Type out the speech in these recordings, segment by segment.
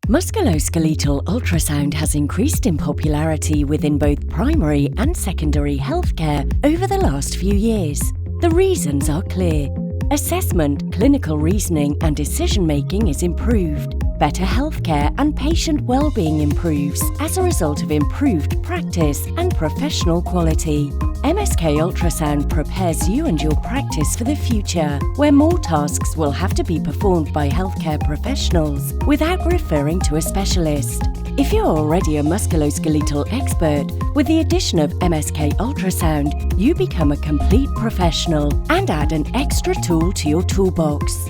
Musculoskeletal ultrasound has increased in popularity within both primary and secondary healthcare over the last few years. The reasons are clear. Assessment, clinical reasoning and decision-making is improved. Better healthcare and patient well-being improves as a result of improved practice and professional quality. MSK Ultrasound prepares you and your practice for the future, where more tasks will have to be performed by healthcare professionals without referring to a specialist. If you're already a musculoskeletal expert, with the addition of MSK Ultrasound, you become a complete professional and add an extra tool to your toolbox.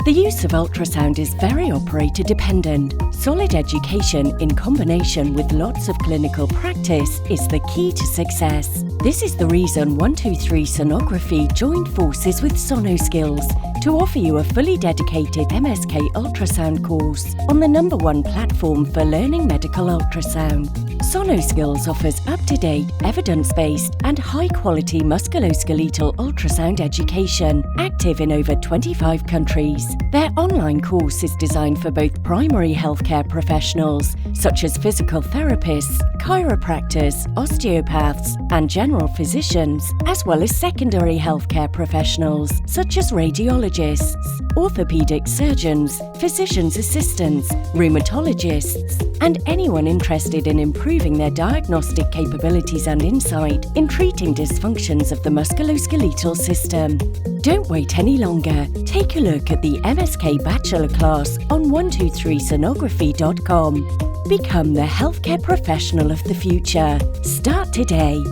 The use of ultrasound is very operator dependent. Solid education in combination with lots of clinical practice is the key to success. This is the reason 123 Sonography joined forces with SonoSkills to offer you a fully dedicated MSK Ultrasound course on the #1 platform for learning medical ultrasound. SonoSkills offers up-to-date, evidence-based and high-quality musculoskeletal ultrasound education, active in over 25 countries. Their online course is designed for both primary healthcare professionals, such as physical therapists, chiropractors, osteopaths and general physicians, as well as secondary healthcare professionals, such as radiologists, orthopedic surgeons, physician's assistants, rheumatologists, and anyone interested in improving their diagnostic capabilities and insight in treating dysfunctions of the musculoskeletal system. Don't wait any longer. Take a look at the MSK BachelorClass on 123sonography.com. Become the healthcare professional of the future. Start today.